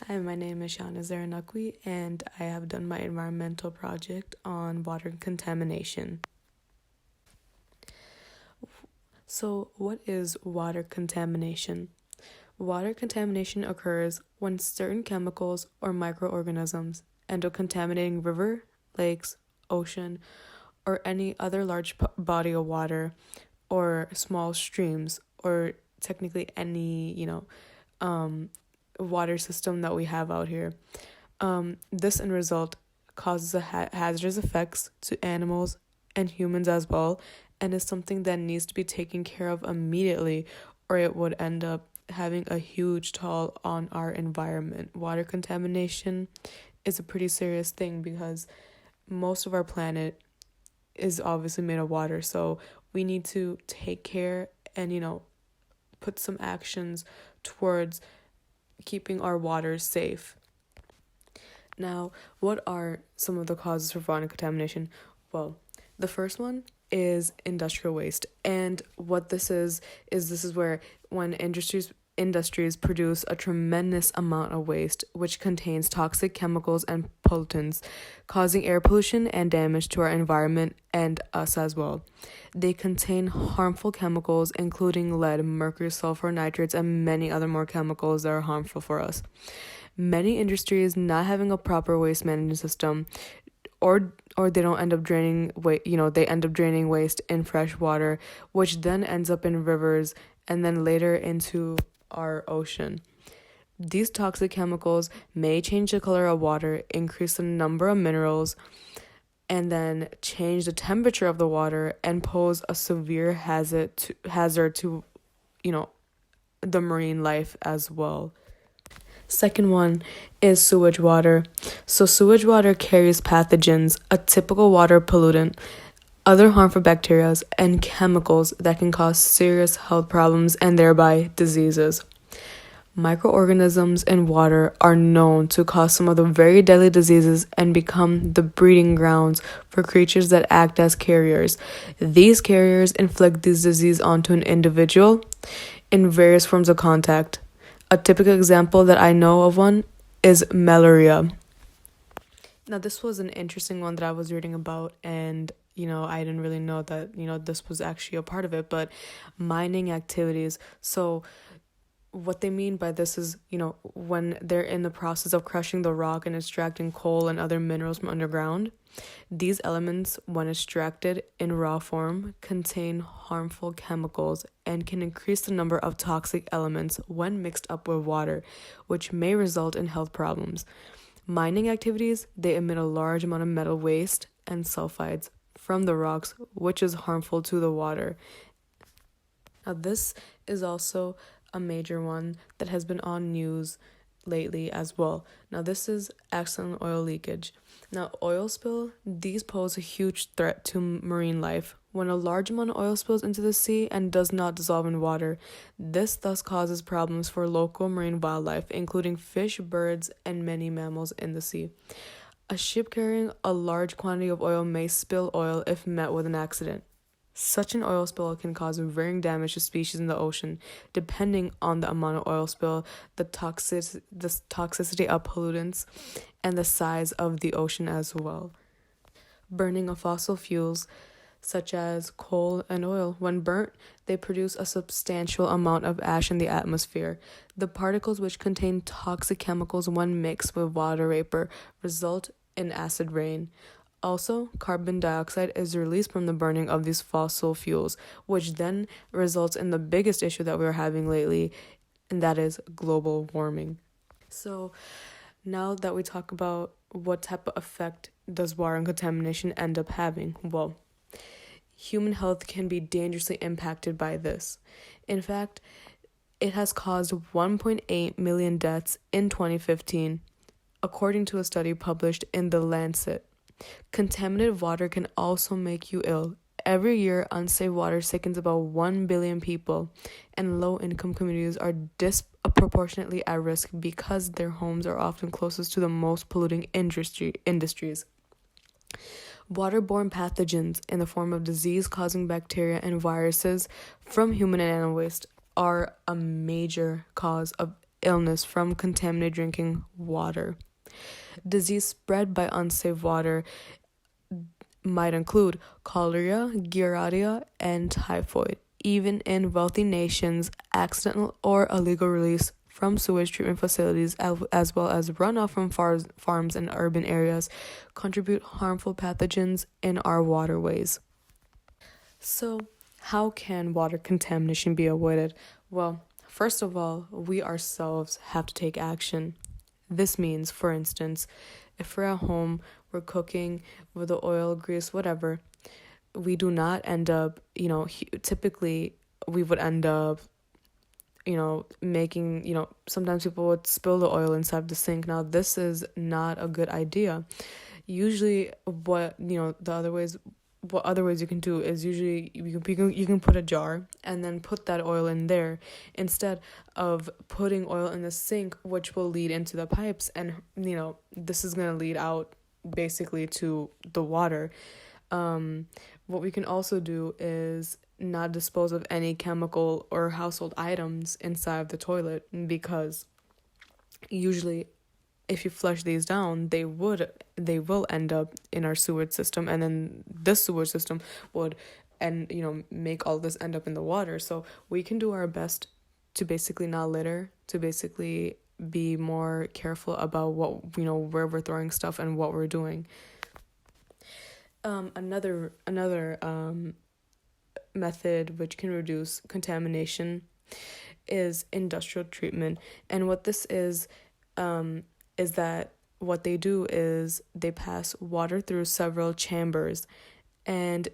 Hi, my name is Shana Zaranakwi, and I have done my environmental project on water contamination. So, what is water contamination? Water contamination occurs when certain chemicals or microorganisms end up contaminating river, lakes, ocean, or any other large body of water or small streams, or technically any, water system that we have out here. This end result causes hazardous effects to animals and humans as well, and is something that needs to be taken care of immediately, or it would end up having a huge toll on our environment. Water contamination is a pretty serious thing because most of our planet is obviously made of water, so we need to take care and, put some actions towards keeping our waters safe. Now, what are some of the causes for water contamination? Well, the first one is industrial waste. And what this is where when industries produce a tremendous amount of waste which contains toxic chemicals and pollutants, causing air pollution and damage to our environment and us as well. They contain harmful chemicals including lead, mercury, sulfur, nitrates, and many other more chemicals that are harmful for us. Many industries not having a proper waste management system, or they don't end up draining they end up draining waste in fresh water, which then ends up in rivers and then later into our ocean. These toxic chemicals may change the color of water, increase the number of minerals, and then change the temperature of the water and pose a severe hazard to the marine life as well. Second one is sewage water. So sewage water carries pathogens, a typical water pollutant, other harmful bacteria, and chemicals that can cause serious health problems and thereby diseases. Microorganisms in water are known to cause some of the very deadly diseases and become the breeding grounds for creatures that act as carriers. These carriers inflict this disease onto an individual in various forms of contact. A typical example that I know of one is malaria. Now, this was an interesting one that I was reading about, and I didn't really know that this was actually a part of it, but mining activities. So what they mean by this is, when they're in the process of crushing the rock and extracting coal and other minerals from underground, these elements, when extracted in raw form, contain harmful chemicals and can increase the number of toxic elements when mixed up with water, which may result in health problems. Mining activities, they emit a large amount of metal waste and sulfides from the rocks, which is harmful to the water. Now, this is also a major one that has been on news lately as well. Now, this is accidental oil leakage. Now, oil spill, these pose a huge threat to marine life. When a large amount of oil spills into the sea and does not dissolve in water, this thus causes problems for local marine wildlife, including fish, birds, and many mammals in the sea. A ship carrying a large quantity of oil may spill oil if met with an accident. Such an oil spill can cause varying damage to species in the ocean, depending on the amount of oil spill, the toxicity of pollutants, and the size of the ocean as well. Burning of fossil fuels, such as coal and oil, when burnt, they produce a substantial amount of ash in the atmosphere. The particles which contain toxic chemicals when mixed with water vapor result in acid rain. Also, carbon dioxide is released from the burning of these fossil fuels, which then results in the biggest issue that we're having lately, and that is global warming. So, now that we talk about what type of effect does water contamination end up having, well, human health can be dangerously impacted by this. In fact, it has caused 1.8 million deaths in 2015, according to a study published in The Lancet. Contaminated water can also make you ill. Every year, unsafe water sickens about 1 billion people, and low-income communities are disproportionately at risk because their homes are often closest to the most polluting industries. Waterborne pathogens in the form of disease-causing bacteria and viruses from human and animal waste are a major cause of illness from contaminated drinking water. Disease spread by unsafe water might include cholera, giardia, and typhoid. Even in wealthy nations, accidental or illegal release from sewage treatment facilities, as well as runoff from farms and urban areas, contribute harmful pathogens in our waterways. So, how can water contamination be avoided? Well, first of all, we ourselves have to take action. This means, for instance, if we're at home, we're cooking with the oil, grease, whatever, we do not end up, typically we would end up, making, sometimes people would spill the oil inside the sink. Now, this is not a good idea. Usually, what other ways you can do is usually you can put a jar and then put that oil in there instead of putting oil in the sink, which will lead into the pipes, and this is going to lead out basically to the water. What we can also do is not dispose of any chemical or household items inside of the toilet, because usually if you flush these down, they will end up in our sewage system, and then this sewage system would make all this end up in the water. So we can do our best to basically not litter, to basically be more careful about what where we're throwing stuff and what we're doing. Another method which can reduce contamination is industrial treatment. And what this is that what they do is they pass water through several chambers, and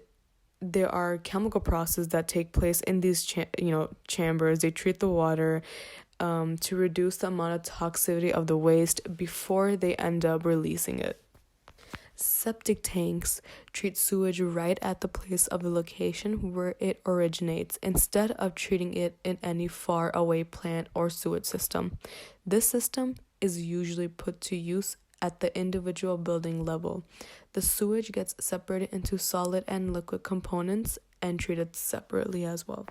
there are chemical processes that take place in these chambers. They treat the water to reduce the amount of toxicity of the waste before they end up releasing it. Septic tanks treat sewage right at the place of the location where it originates, instead of treating it in any far away plant or sewage system. This system is usually put to use at the individual building level. The sewage gets separated into solid and liquid components and treated separately as well.